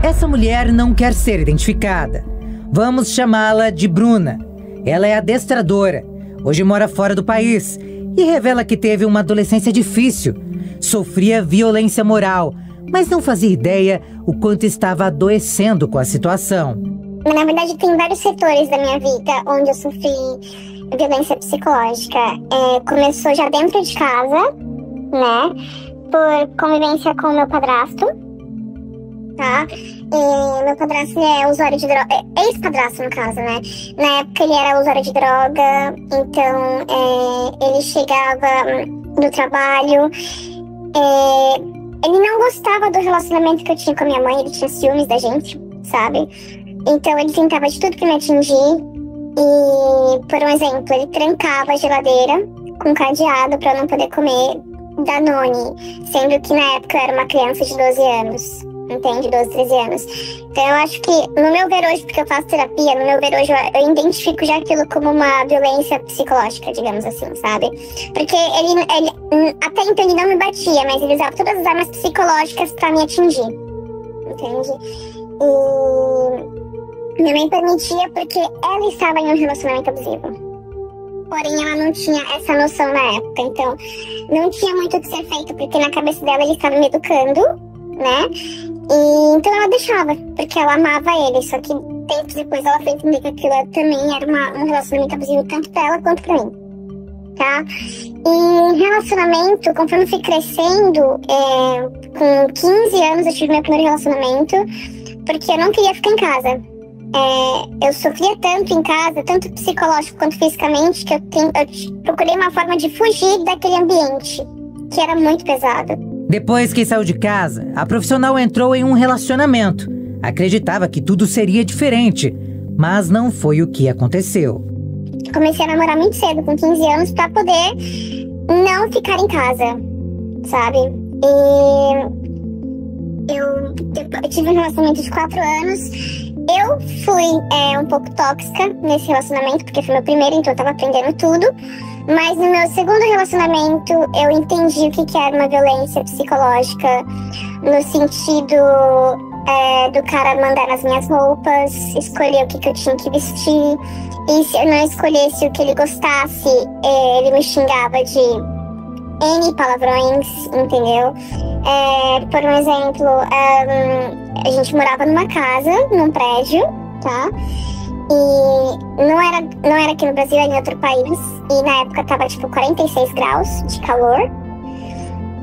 Essa mulher não quer ser identificada. Vamos chamá-la de Bruna. Ela é adestradora. Hoje mora fora do país e revela que teve uma adolescência difícil. Sofria violência moral, mas não fazia ideia o quanto estava adoecendo com a situação. Na verdade, tem vários setores da minha vida onde eu sofri violência psicológica. Começou já dentro de casa, né? Por convivência com o meu padrasto, tá? Meu padrasto é usuário de droga, ex-padrasto no caso, né? Na época ele era usuário de droga, então ele chegava do trabalho, ele não gostava do relacionamento que eu tinha com a minha mãe, ele tinha ciúmes da gente, sabe? Então ele tentava de tudo pra me atingir e, por um exemplo, ele trancava a geladeira com cadeado pra eu não poder comer Danone, sendo que na época eu era uma criança de 12 anos, entende? 12, 13 anos. Então eu acho que, no meu ver hoje, porque eu faço terapia, no meu ver hoje eu identifico já aquilo como uma violência psicológica, digamos assim, sabe? Porque ele até então ele não me batia, mas ele usava todas as armas psicológicas pra me atingir, entende? E minha mãe permitia porque ela estava em um relacionamento abusivo. Porém, ela não tinha essa noção na época, então não tinha muito o que ser feito, porque na cabeça dela ele estava me educando, né? E então ela deixava, porque ela amava ele, só que tempos depois ela fez entender que aquilo também era um relacionamento abusivo, tanto pra ela quanto pra mim, tá? E relacionamento, conforme eu fui crescendo, com 15 anos eu tive meu primeiro relacionamento, porque eu não queria ficar em casa. Eu sofria tanto em casa, tanto psicológico quanto fisicamente, que eu procurei uma forma de fugir daquele ambiente, que era muito pesado. Depois que saiu de casa, a profissional entrou em um relacionamento. Acreditava que tudo seria diferente, mas não foi o que aconteceu. Comecei a namorar muito cedo, com 15 anos, pra poder não ficar em casa, sabe? E eu tive um relacionamento de 4 anos. Eu fui um pouco tóxica nesse relacionamento, porque foi meu primeiro, então eu tava aprendendo tudo. Mas no meu segundo relacionamento, eu entendi o que era uma violência psicológica, no sentido do cara mandar nas minhas roupas, escolher o que eu tinha que vestir. E se eu não escolhesse o que ele gostasse, ele me xingava de N palavrões, entendeu? Por um exemplo, a gente morava numa casa, num prédio, tá? E não era aqui no Brasil, era em outro país. E na época tava tipo 46 graus de calor.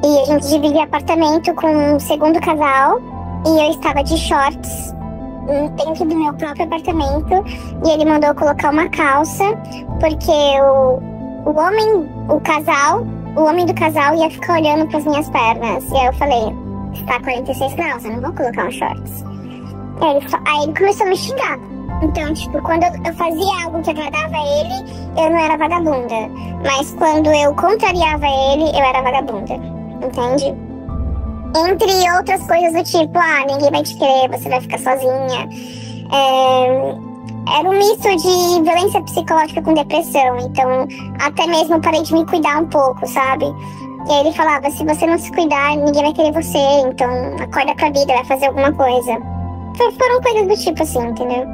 E a gente dividia apartamento com um segundo casal. E eu estava de shorts dentro do meu próprio apartamento. E ele mandou eu colocar uma calça, porque o homem do casal ia ficar olhando pras minhas pernas. E aí eu falei, está 46 graus, eu não vou colocar um shorts. Aí ele começou a me xingar. Então, tipo, quando eu fazia algo que agradava a ele, eu não era vagabunda. Mas quando eu contrariava ele, eu era vagabunda. Entende? Entre outras coisas do tipo, ninguém vai te querer, você vai ficar sozinha. Era um misto de violência psicológica com depressão. Então, até mesmo eu parei de me cuidar um pouco, sabe? E aí ele falava, se você não se cuidar, ninguém vai querer você. Então, acorda pra vida, vai fazer alguma coisa. Foram coisas do tipo assim, entendeu?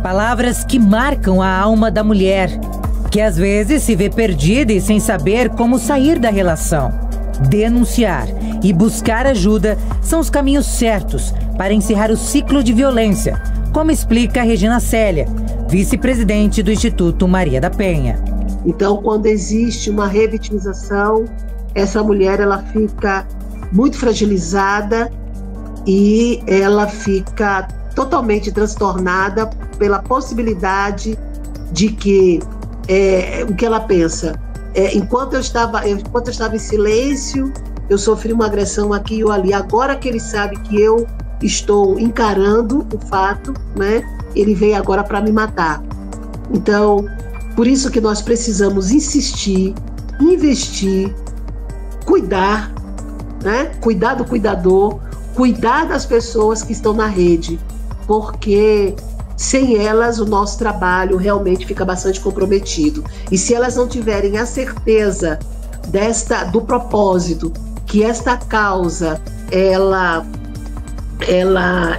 Palavras que marcam a alma da mulher, que às vezes se vê perdida e sem saber como sair da relação. Denunciar e buscar ajuda são os caminhos certos para encerrar o ciclo de violência, como explica a Regina Célia, vice-presidente do Instituto Maria da Penha. Então, quando existe uma revitimização, essa mulher ela fica muito fragilizada e ela fica totalmente transtornada pela possibilidade de que o que ela pensa, enquanto eu estava em silêncio, eu sofri uma agressão aqui ou ali. Agora que ele sabe que eu estou encarando o fato, né, ele veio agora para me matar. Então, por isso que nós precisamos insistir, investir, cuidar, né, cuidar do cuidador, cuidar das pessoas que estão na rede, porque sem elas o nosso trabalho realmente fica bastante comprometido. E se elas não tiverem a certeza do propósito, que esta causa ela ela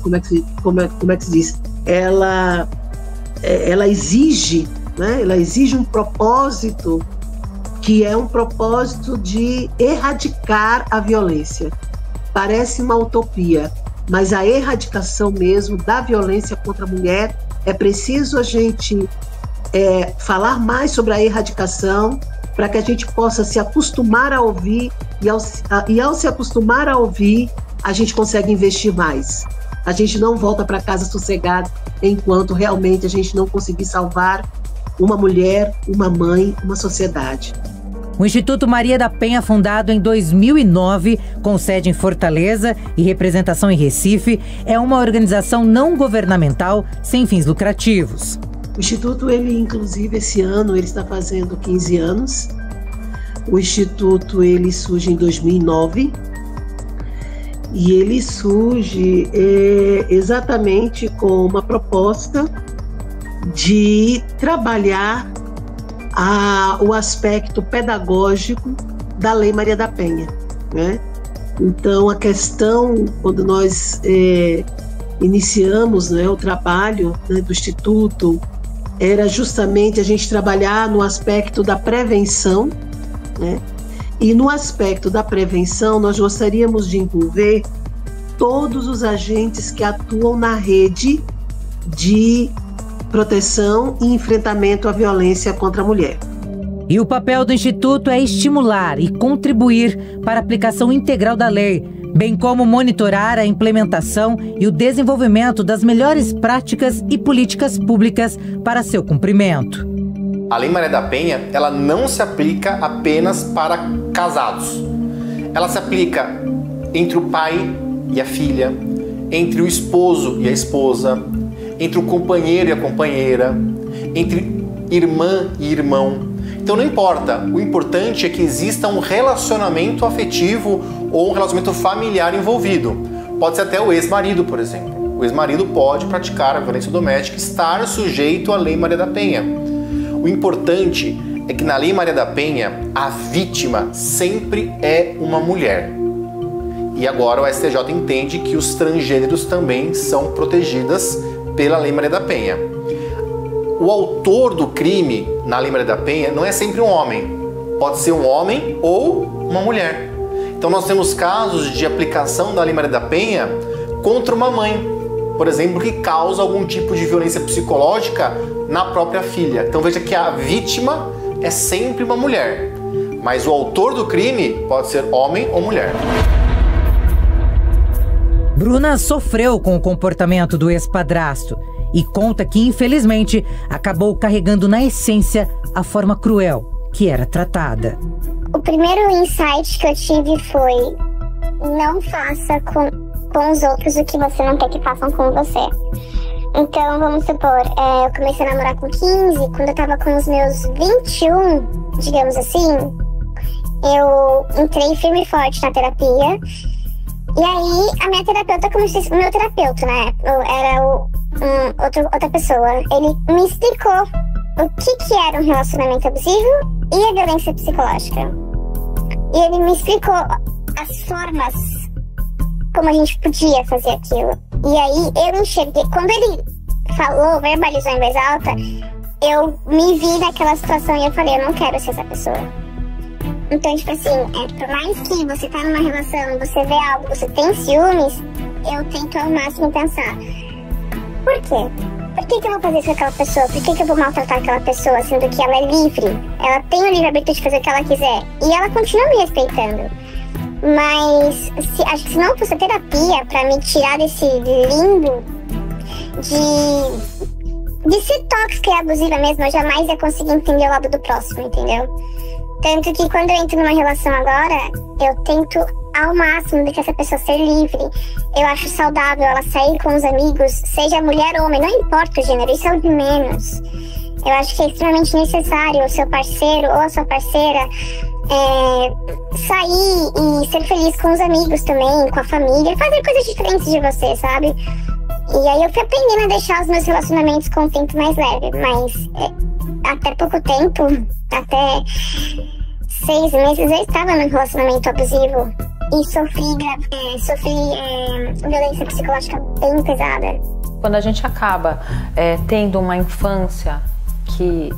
como é que se diz? Ela exige, né? Ela exige um propósito que é um propósito de erradicar a violência. Parece uma utopia, mas a erradicação mesmo da violência contra a mulher, é preciso a gente falar mais sobre a erradicação para que a gente possa se acostumar a ouvir e ao se acostumar a ouvir, a gente consegue investir mais. A gente não volta para casa sossegada enquanto realmente a gente não conseguir salvar uma mulher, uma mãe, uma sociedade. O Instituto Maria da Penha, fundado em 2009, com sede em Fortaleza e representação em Recife, é uma organização não governamental sem fins lucrativos. O Instituto, ele inclusive esse ano, ele está fazendo 15 anos. O Instituto, ele surge em 2009 e ele surge exatamente com uma proposta de trabalhar o aspecto pedagógico da Lei Maria da Penha, né? Então, a questão, quando nós iniciamos, né, o trabalho, né, do Instituto, era justamente a gente trabalhar no aspecto da prevenção, né? E no aspecto da prevenção, nós gostaríamos de envolver todos os agentes que atuam na rede de proteção e enfrentamento à violência contra a mulher. E o papel do Instituto é estimular e contribuir para a aplicação integral da lei, bem como monitorar a implementação e o desenvolvimento das melhores práticas e políticas públicas para seu cumprimento. A Lei Maria da Penha, ela não se aplica apenas para casados. Ela se aplica entre o pai e a filha, entre o esposo e a esposa, entre o companheiro e a companheira, entre irmã e irmão. Então não importa, o importante é que exista um relacionamento afetivo ou um relacionamento familiar envolvido. Pode ser até o ex-marido, por exemplo. O ex-marido pode praticar a violência doméstica e estar sujeito à Lei Maria da Penha. O importante é que na Lei Maria da Penha, a vítima sempre é uma mulher. E agora o STJ entende que os transgêneros também são protegidas pela Lei Maria da Penha. O autor do crime na Lei Maria da Penha não é sempre um homem. Pode ser um homem ou uma mulher. Então nós temos casos de aplicação da Lei Maria da Penha contra uma mãe, por exemplo, que causa algum tipo de violência psicológica na própria filha. Então veja que a vítima é sempre uma mulher, mas o autor do crime pode ser homem ou mulher. Bruna sofreu com o comportamento do ex-padrasto e conta que, infelizmente, acabou carregando na essência a forma cruel que era tratada. O primeiro insight que eu tive foi: não faça com os outros o que você não quer que façam com você. Então, vamos supor, eu comecei a namorar com 15, quando eu tava com os meus 21, digamos assim, eu entrei firme e forte na terapia. E aí, a minha terapeuta começou a ser meu terapeuta, né? Era outra pessoa. Ele me explicou o que era um relacionamento abusivo e a violência psicológica. E ele me explicou as formas como a gente podia fazer aquilo. E aí, eu enxerguei. Quando ele falou, verbalizou em voz alta, eu me vi naquela situação e eu falei: eu não quero ser essa pessoa. Então, tipo assim, por mais que você tá numa relação, você vê algo, você tem ciúmes, eu tento ao máximo pensar: por quê? Por que eu vou fazer isso com aquela pessoa? Por que eu vou maltratar aquela pessoa, sendo que ela é livre? Ela tem o livre-arbítrio de fazer o que ela quiser. E ela continua me respeitando. Mas acho que se não fosse a terapia pra me tirar desse limbo de ser tóxica e abusiva mesmo, eu jamais ia conseguir entender o lado do próximo, entendeu? Tanto que quando eu entro numa relação agora, eu tento ao máximo de que essa pessoa ser livre. Eu acho saudável ela sair com os amigos, seja mulher ou homem, não importa o gênero, isso é o de menos. Eu acho que é extremamente necessário o seu parceiro ou a sua parceira sair e ser feliz com os amigos também, com a família, fazer coisas diferentes de você, sabe? E aí eu fui aprendendo a deixar os meus relacionamentos com o tempo mais leve, mas até pouco tempo, até 6 meses, eu estava num relacionamento abusivo. e sofri violência psicológica bem pesada. Quando a gente acaba tendo uma infância que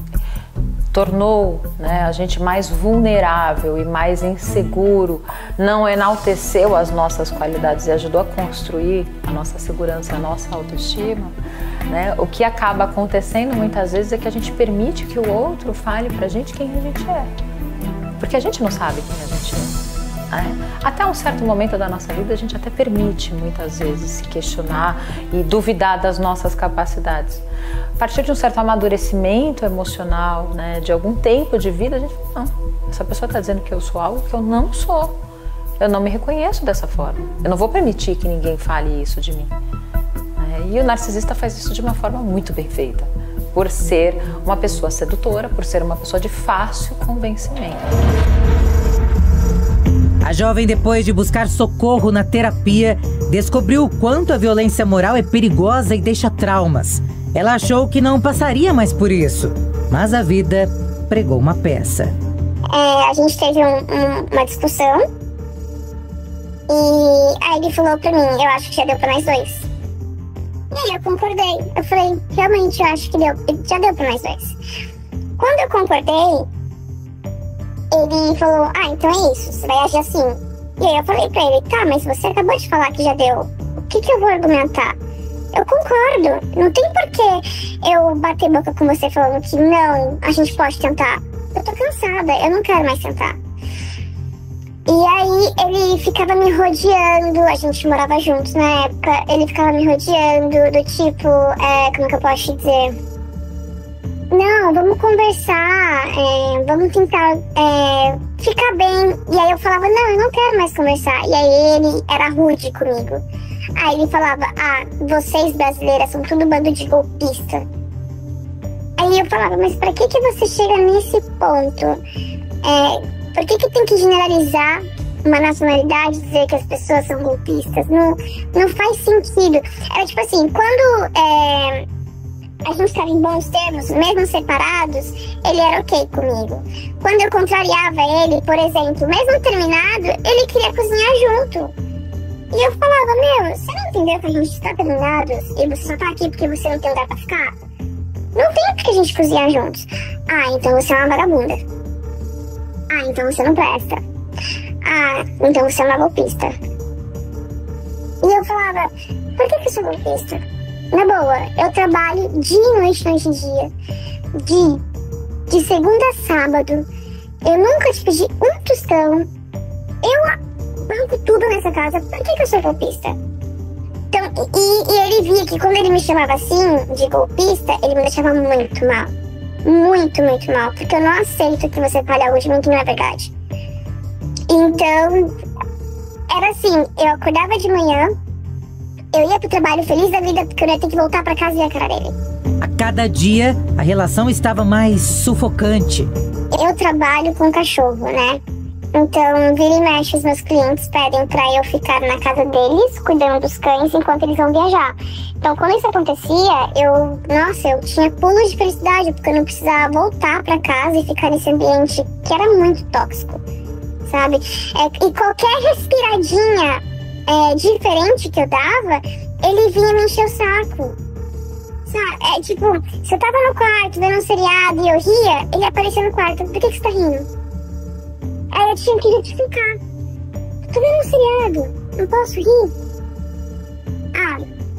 tornou, né, a gente mais vulnerável e mais inseguro, não enalteceu as nossas qualidades e ajudou a construir a nossa segurança, a nossa autoestima, né, o que acaba acontecendo muitas vezes é que a gente permite que o outro fale pra gente quem a gente é. Porque a gente não sabe quem a gente é. Até um certo momento da nossa vida a gente até permite muitas vezes se questionar e duvidar das nossas capacidades. A partir de um certo amadurecimento emocional, né, de algum tempo de vida, a gente fala, não, essa pessoa está dizendo que eu sou algo que eu não sou. Eu não me reconheço dessa forma. Eu não vou permitir que ninguém fale isso de mim. E o narcisista faz isso de uma forma muito bem feita, por ser uma pessoa sedutora, por ser uma pessoa de fácil convencimento. A jovem, depois de buscar socorro na terapia, descobriu o quanto a violência moral é perigosa e deixa traumas. Ela achou que não passaria mais por isso, mas a vida pregou uma peça. A gente teve uma discussão e aí ele falou pra mim, eu acho que já deu pra nós dois. E aí eu concordei, eu falei, realmente eu acho que já deu pra nós dois. Quando eu concordei, ele falou, então é isso, você vai agir assim. E aí eu falei pra ele, tá, mas você acabou de falar que já deu, o que eu vou argumentar? Eu concordo, não tem porquê eu bater boca com você falando que não, a gente pode tentar. Eu tô cansada, eu não quero mais tentar. E aí ele ficava me rodeando, a gente morava juntos na época, ele ficava me rodeando do tipo, como que eu posso te dizer? Não, vamos conversar, vamos tentar ficar bem. E aí eu falava, não, eu não quero mais conversar. E aí ele era rude comigo. Aí ele falava, vocês brasileiras são tudo bando de golpista. Aí eu falava, mas pra que você chega nesse ponto? Por que tem que generalizar uma nacionalidade e dizer que as pessoas são golpistas? Não faz sentido. Era tipo assim, quando a gente estava em bons termos, mesmo separados, ele era ok comigo. Quando eu contrariava ele, por exemplo, mesmo terminado, ele queria cozinhar junto. E eu falava, você não entendeu que a gente está terminados e você só tá aqui porque você não tem lugar pra ficar? Não tem porque a gente cozinhar juntos. Então você é uma vagabunda. Então você não presta. Então você é uma golpista. E eu falava, por que eu sou golpista? Na boa, eu trabalho dia e noite, noite e dia. De segunda a sábado. Eu nunca te pedi um tostão. Eu banco tudo nessa casa. Por que eu sou golpista? Então, e ele via que quando ele me chamava assim, de golpista, ele me deixava muito mal. Muito, muito mal. Porque eu não aceito que você fale algo de mim que não é verdade. Então, era assim, eu acordava de manhã, eu ia pro trabalho feliz da vida, porque eu ia ter que voltar pra casa e ver a cara dele. A cada dia, a relação estava mais sufocante. Eu trabalho com cachorro, né? Então, vira e mexe, os meus clientes pedem pra eu ficar na casa deles, cuidando dos cães, enquanto eles vão viajar. Então, quando isso acontecia, eu tinha pulos de felicidade, porque eu não precisava voltar pra casa e ficar nesse ambiente que era muito tóxico, sabe? E qualquer respiradinha diferente que eu dava, ele vinha me encher o saco. Sabe? Tipo, se eu tava no quarto vendo um seriado e eu ria, ele aparecia no quarto. Por que você tá rindo? Aí eu tinha que justificar. Tô vendo um seriado, não posso rir?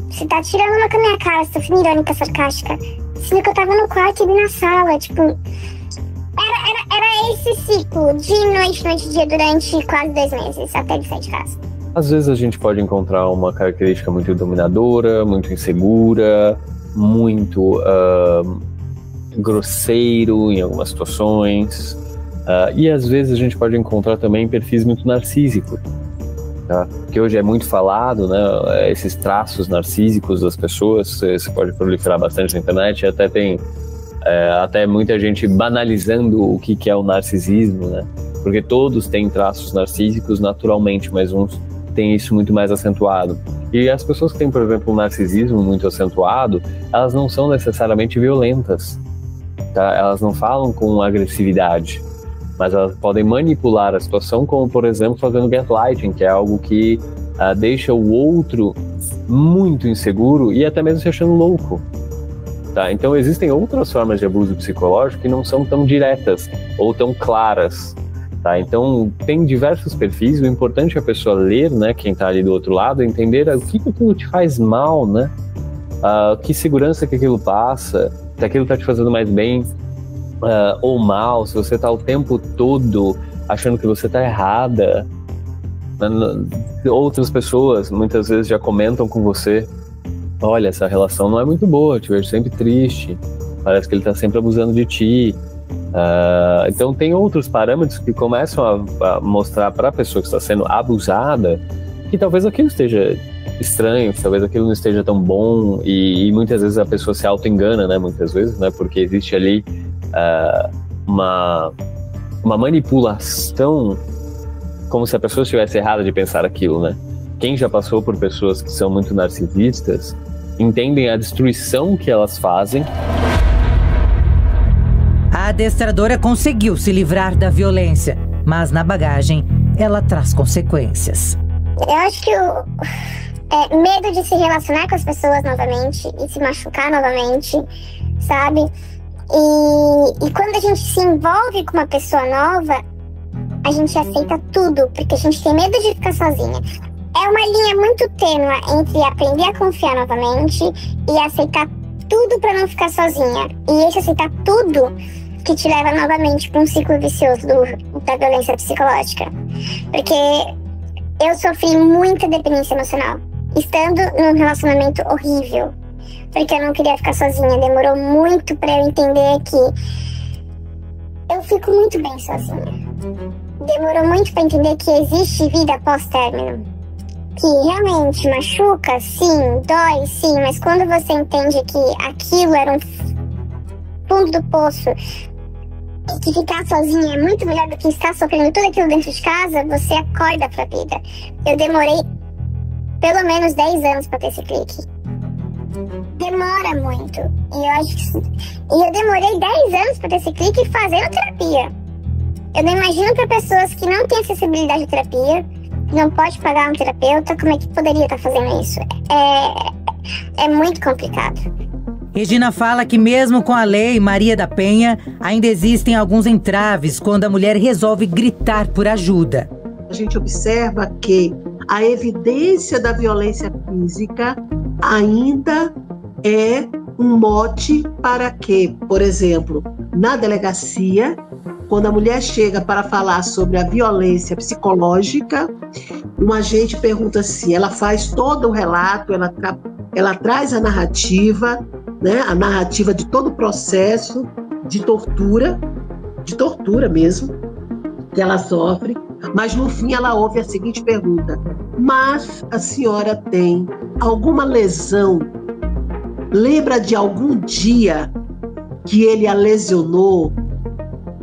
Você tá tirando uma com a minha cara, você tá sendo irônica, sarcástica. Sendo que eu tava no quarto e ele na sala, tipo... Era esse ciclo, de noite, noite e dia, durante quase 2 meses, até ele sair de casa. Às vezes a gente pode encontrar uma característica muito dominadora, muito insegura, muito grosseiro em algumas situações. E às vezes a gente pode encontrar também perfis muito narcísicos, tá? Que hoje é muito falado, né? Esses traços narcísicos das pessoas, você pode proliferar bastante na internet, e até tem até muita gente banalizando o que é o narcisismo, né? Porque todos têm traços narcísicos naturalmente, mas uns têm isso muito mais acentuado. E as pessoas que têm, por exemplo, um narcisismo muito acentuado, elas não são necessariamente violentas, tá? Elas não falam com agressividade. mas elas podem manipular a situação, como, por exemplo, fazendo gaslighting, que é algo que deixa o outro muito inseguro e até mesmo se achando louco. Tá? Então, existem outras formas de abuso psicológico que não são tão diretas ou tão claras. Tá? Então, tem diversos perfis. O importante é a pessoa ler, né, quem está ali do outro lado, entender o que aquilo te faz mal, né? Que segurança que aquilo passa, se aquilo está te fazendo mais bem ou mal, se você está o tempo todo achando que você está errada. Outras pessoas muitas vezes já comentam com você: olha, essa relação não é muito boa, eu te vejo sempre triste, parece que ele está sempre abusando de ti. Então tem outros parâmetros que começam a mostrar para a pessoa que está sendo abusada que talvez aquilo esteja estranho, que talvez aquilo não esteja tão bom, e muitas vezes a pessoa se auto-engana, né, muitas vezes, né, porque existe ali uma manipulação, como se a pessoa estivesse errada de pensar aquilo, né? Quem já passou por pessoas que são muito narcisistas entendem a destruição que elas fazem. A adestradora conseguiu se livrar da violência, mas na bagagem ela traz consequências. Eu acho que medo de se relacionar com as pessoas novamente e se machucar novamente, sabe? E quando a gente se envolve com uma pessoa nova, a gente aceita tudo, porque a gente tem medo de ficar sozinha. É uma linha muito tênue entre aprender a confiar novamente e aceitar tudo para não ficar sozinha. E esse aceitar tudo que te leva novamente para um ciclo vicioso da violência psicológica. Porque eu sofri muita dependência emocional, estando num relacionamento horrível. Porque eu não queria ficar sozinha. Demorou muito para eu entender que eu fico muito bem sozinha. Demorou muito para entender que existe vida após término. Que realmente machuca, sim, dói, sim, mas quando você entende que aquilo era um fundo do poço, e que ficar sozinha é muito melhor do que estar sofrendo tudo aquilo dentro de casa, você acorda pra vida. Eu demorei pelo menos 10 anos para ter esse clique. Demora muito. E eu demorei 10 anos para ter esse clique fazendo terapia. Eu não imagino para pessoas que não têm acessibilidade à terapia, não pode pagar um terapeuta, como é que poderia estar fazendo isso? É muito complicado. Regina fala que mesmo com a lei Maria da Penha, ainda existem alguns entraves quando a mulher resolve gritar por ajuda. A gente observa que a evidência da violência física ainda é um mote para que, por exemplo, na delegacia, quando a mulher chega para falar sobre a violência psicológica, um agente pergunta assim, ela faz todo o relato, ela traz a narrativa, né, a narrativa de todo o processo de tortura mesmo, que ela sofre, mas no fim ela ouve a seguinte pergunta: mas a senhora tem alguma lesão? Lembra de algum dia que ele a lesionou,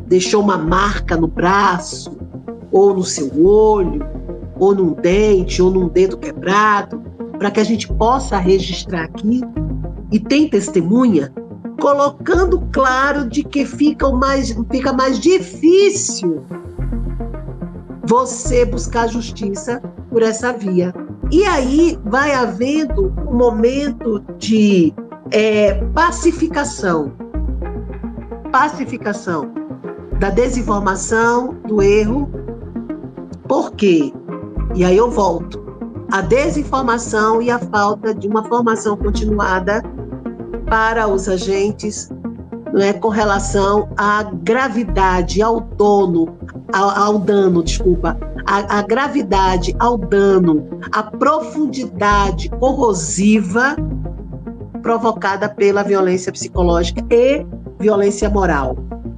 deixou uma marca no braço, ou no seu olho, ou num dente, ou num dedo quebrado, para que a gente possa registrar aqui? E tem testemunha? Colocando claro de que fica mais difícil você buscar justiça por essa via. E aí vai havendo um momento de pacificação da desinformação, do erro. Por quê? E aí eu volto. A desinformação e a falta de uma formação continuada para os agentes, né, com relação à gravidade, ao dano, a gravidade, ao dano, a profundidade corrosiva provocada pela violência psicológica e violência moral.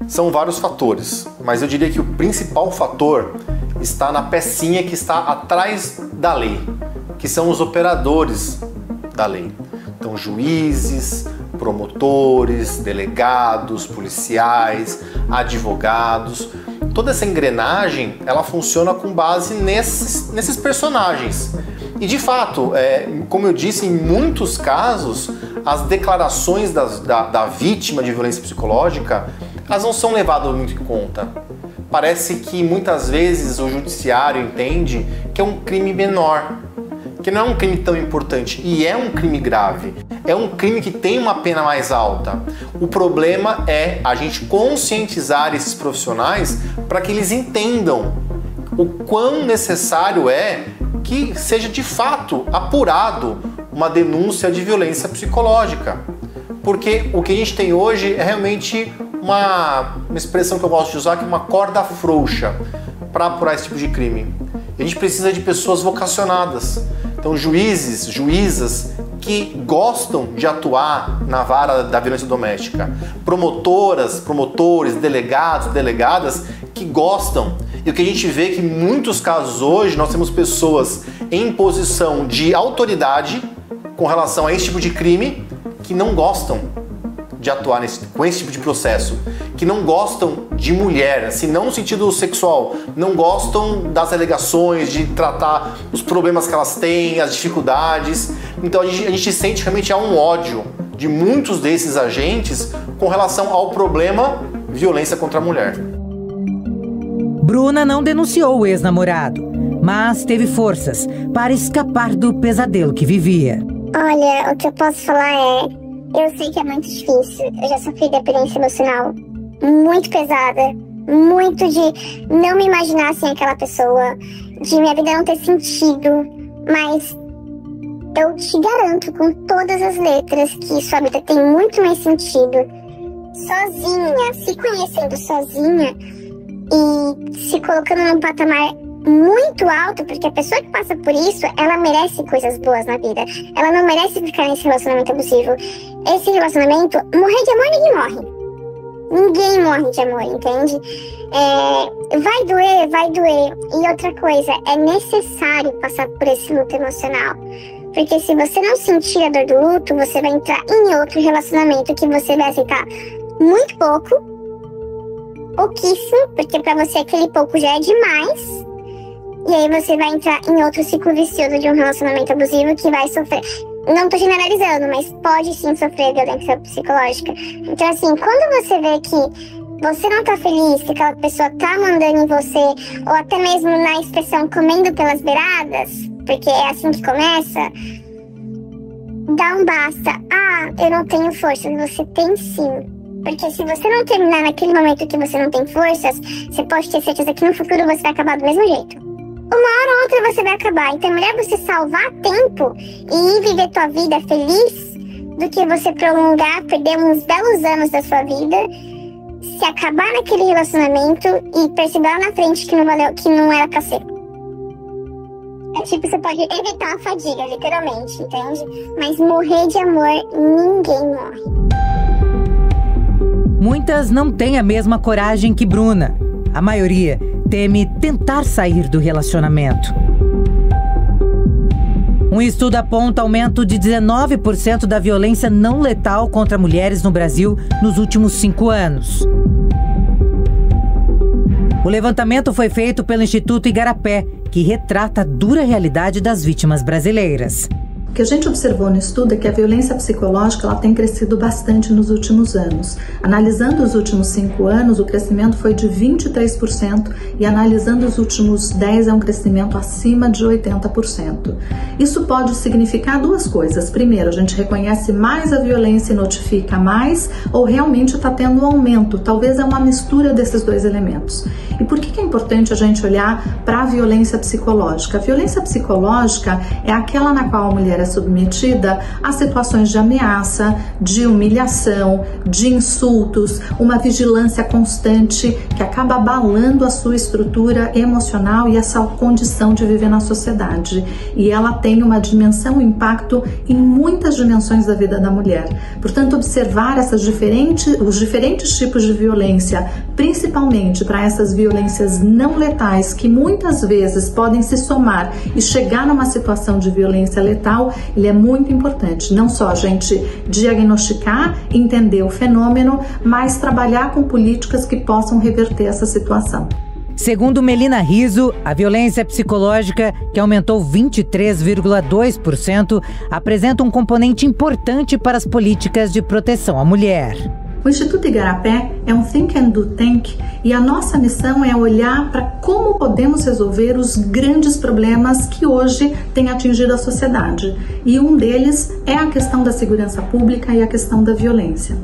São vários fatores, mas eu diria que o principal fator está na pecinha que está atrás da lei, que são os operadores da lei. Então, juízes, promotores, delegados, policiais, advogados. Toda essa engrenagem, ela funciona com base nesses personagens. E, de fato, como eu disse, em muitos casos, as declarações da vítima de violência psicológica, elas não são levadas muito em conta. parece que muitas vezes o judiciário entende que é um crime menor, que não é um crime tão importante, e é um crime grave, é um crime que tem uma pena mais alta. O problema é a gente conscientizar esses profissionais para que eles entendam o quão necessário é que seja de fato apurado uma denúncia de violência psicológica. Porque o que a gente tem hoje é realmente uma expressão que eu gosto de usar, que é uma corda frouxa para apurar esse tipo de crime. A gente precisa de pessoas vocacionadas. Então, juízes, juízas que gostam de atuar na vara da violência doméstica. Promotoras, promotores, delegados, delegadas que gostam. E o que a gente vê é que em muitos casos hoje nós temos pessoas em posição de autoridade com relação a esse tipo de crime que não gostam de atuar com esse tipo de processo, que não gostam de mulher, assim, não no sentido sexual, não gostam das alegações, de tratar os problemas que elas têm, as dificuldades. Então a gente sente realmente há um ódio de muitos desses agentes com relação ao problema violência contra a mulher. Bruna não denunciou o ex-namorado, mas teve forças para escapar do pesadelo que vivia. Olha, o que eu posso falar é... Eu sei que é muito difícil, eu já sofri dependência emocional muito pesada, muito de não me imaginar sem aquela pessoa, de minha vida não ter sentido, mas eu te garanto com todas as letras que sua vida tem muito mais sentido sozinha, se conhecendo sozinha e se colocando num patamar muito alto, porque a pessoa que passa por isso, ela merece coisas boas na vida. Ela não merece ficar nesse relacionamento abusivo. Esse relacionamento, morrer de amor, ninguém morre. Ninguém morre de amor, entende? Vai doer. E outra coisa, é necessário passar por esse luto emocional. Porque se você não sentir a dor do luto, você vai entrar em outro relacionamento que você vai aceitar muito pouquíssimo, porque pra você aquele pouco já é demais. E aí você vai entrar em outro ciclo vicioso de um relacionamento abusivo que vai sofrer. Não tô generalizando, mas pode sim sofrer violência psicológica. Então assim, quando você vê que você não tá feliz, que aquela pessoa tá mandando em você, ou até mesmo na expressão comendo pelas beiradas, porque é assim que começa, dá um basta. Ah, eu não tenho forças, você tem sim. Porque se você não terminar naquele momento que você não tem forças, você pode ter certeza que no futuro você vai acabar do mesmo jeito. Uma hora ou outra você vai acabar. Então é melhor você salvar tempo e ir viver tua vida feliz do que você prolongar, perder uns belos anos da sua vida, se acabar naquele relacionamento e perceber lá na frente que não valeu, que não era pra ser. É tipo, você pode evitar a fadiga, literalmente, entende? Mas morrer de amor, ninguém morre. Muitas não têm a mesma coragem que Bruna. A maioria teme tentar sair do relacionamento. Um estudo aponta aumento de 19% da violência não letal contra mulheres no Brasil nos últimos 5 anos. O levantamento foi feito pelo Instituto Igarapé, que retrata a dura realidade das vítimas brasileiras. O que a gente observou no estudo é que a violência psicológica ela tem crescido bastante nos últimos anos. Analisando os últimos 5 anos, o crescimento foi de 23% e analisando os últimos 10 é um crescimento acima de 80%. Isso pode significar duas coisas. Primeiro, a gente reconhece mais a violência e notifica mais, ou realmente está tendo um aumento. Talvez é uma mistura desses dois elementos. E por que é importante a gente olhar para a violência psicológica? A violência psicológica é aquela na qual a mulher é submetida a situações de ameaça, de humilhação, de insultos, uma vigilância constante que acaba abalando a sua estrutura emocional e essa condição de viver na sociedade. E ela tem uma dimensão, um impacto em muitas dimensões da vida da mulher. Portanto, observar os diferentes tipos de violência, principalmente para essas violências não letais, que muitas vezes podem se somar e chegar numa situação de violência letal, ele é muito importante. Não só a gente diagnosticar, entender o fenômeno, mas trabalhar com políticas que possam reverter essa situação. Segundo Melina Rizzo, a violência psicológica, que aumentou 23,2%, apresenta um componente importante para as políticas de proteção à mulher. O Instituto Igarapé é um Think and Do Tank e a nossa missão é olhar para como podemos resolver os grandes problemas que hoje têm atingido a sociedade. E um deles é a questão da segurança pública e a questão da violência.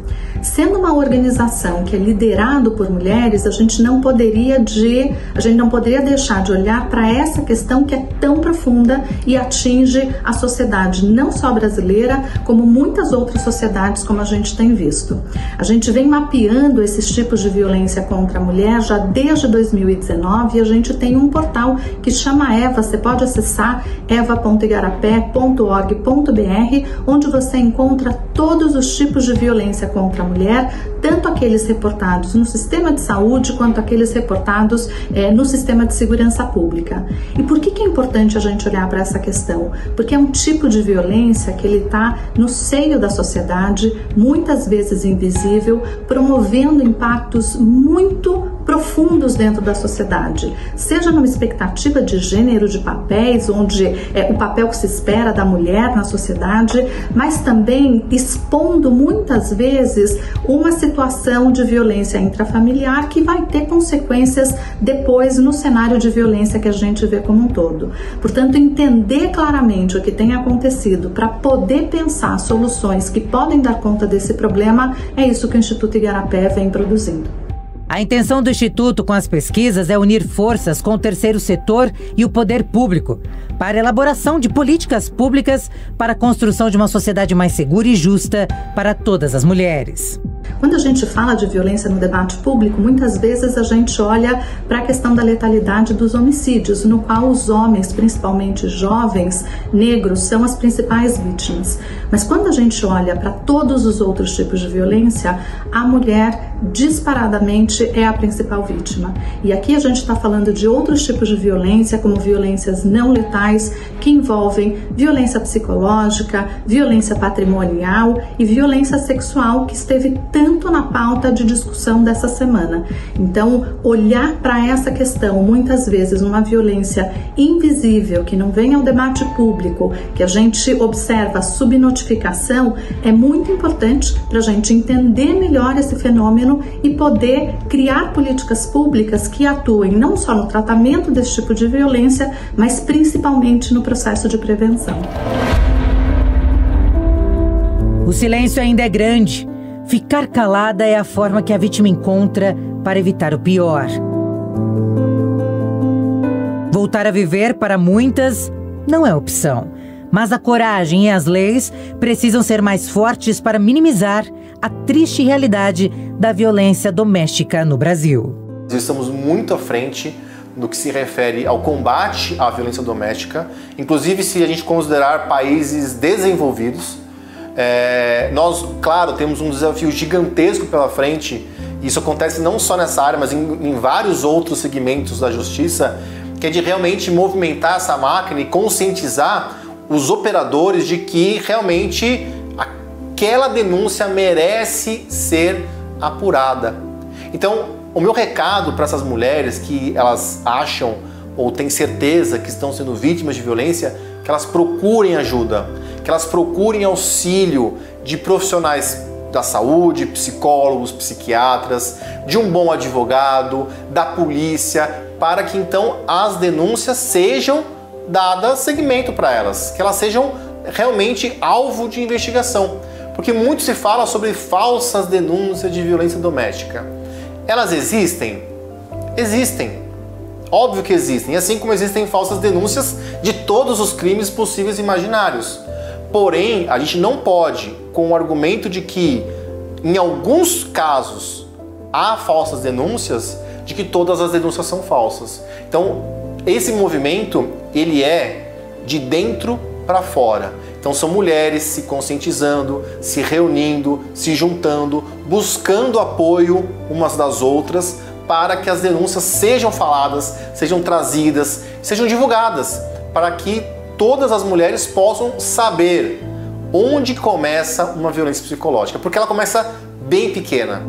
Sendo uma organização que é liderada por mulheres, a gente não poderia deixar de olhar para essa questão que é tão profunda e atinge a sociedade, não só brasileira, como muitas outras sociedades, como a gente tem visto. A gente vem mapeando esses tipos de violência contra a mulher já desde 2019 e a gente tem um portal que chama EVA. Você pode acessar eva.igarapé.org.br, onde você encontra todos os tipos de violência contra a mulher, tanto aqueles reportados no sistema de saúde quanto aqueles reportados no sistema de segurança pública. E por que é importante a gente olhar para essa questão? Porque é um tipo de violência que ele está no seio da sociedade, muitas vezes invisível, promovendo impactos muito profundos dentro da sociedade, seja numa expectativa de gênero, de papéis, onde o papel que se espera da mulher na sociedade, mas também expondo muitas vezes uma situação de violência intrafamiliar que vai ter consequências depois no cenário de violência que a gente vê como um todo. Portanto, entender claramente o que tem acontecido para poder pensar soluções que podem dar conta desse problema, é isso que o Instituto Igarapé vem produzindo. A intenção do Instituto com as pesquisas é unir forças com o terceiro setor e o poder público para a elaboração de políticas públicas para a construção de uma sociedade mais segura e justa para todas as mulheres. Quando a gente fala de violência no debate público, muitas vezes a gente olha para a questão da letalidade dos homicídios, no qual os homens, principalmente jovens, negros, são as principais vítimas. Mas quando a gente olha para todos os outros tipos de violência, a mulher disparadamente é a principal vítima. E aqui a gente está falando de outros tipos de violência, como violências não letais, que envolvem violência psicológica, violência patrimonial e violência sexual, que esteve tanto na pauta de discussão dessa semana. Então, olhar para essa questão, muitas vezes uma violência invisível, que não vem ao debate público, que a gente observa a subnotificação, é muito importante para a gente entender melhor esse fenômeno e poder criar políticas públicas que atuem não só no tratamento desse tipo de violência, mas principalmente no processo de prevenção. O silêncio ainda é grande. Ficar calada é a forma que a vítima encontra para evitar o pior. Voltar a viver, para muitas, não é opção. Mas a coragem e as leis precisam ser mais fortes para minimizar a triste realidade da violência doméstica no Brasil. Estamos muito à frente no que se refere ao combate à violência doméstica, inclusive se a gente considerar países desenvolvidos. Nós, claro, temos um desafio gigantesco pela frente. Isso acontece não só nessa área, mas em vários outros segmentos da justiça, que é de realmente movimentar essa máquina e conscientizar os operadores de que realmente aquela denúncia merece ser apurada. Então, o meu recado para essas mulheres que elas acham ou têm certeza que estão sendo vítimas de violência, que elas procurem ajuda, que elas procurem auxílio de profissionais da saúde, psicólogos, psiquiatras, de um bom advogado, da polícia, para que então as denúncias sejam dadas seguimento para elas, que elas sejam realmente alvo de investigação. Porque muito se fala sobre falsas denúncias de violência doméstica. Elas existem? Existem. Óbvio que existem, assim como existem falsas denúncias de todos os crimes possíveis e imaginários. Porém, a gente não pode, com o argumento de que em alguns casos há falsas denúncias, de que todas as denúncias são falsas. Então, esse movimento, ele é de dentro para fora. Então são mulheres se conscientizando, se reunindo, se juntando, buscando apoio umas das outras para que as denúncias sejam faladas, sejam trazidas, sejam divulgadas, para que todas as mulheres possam saber onde começa uma violência psicológica, porque ela começa bem pequena.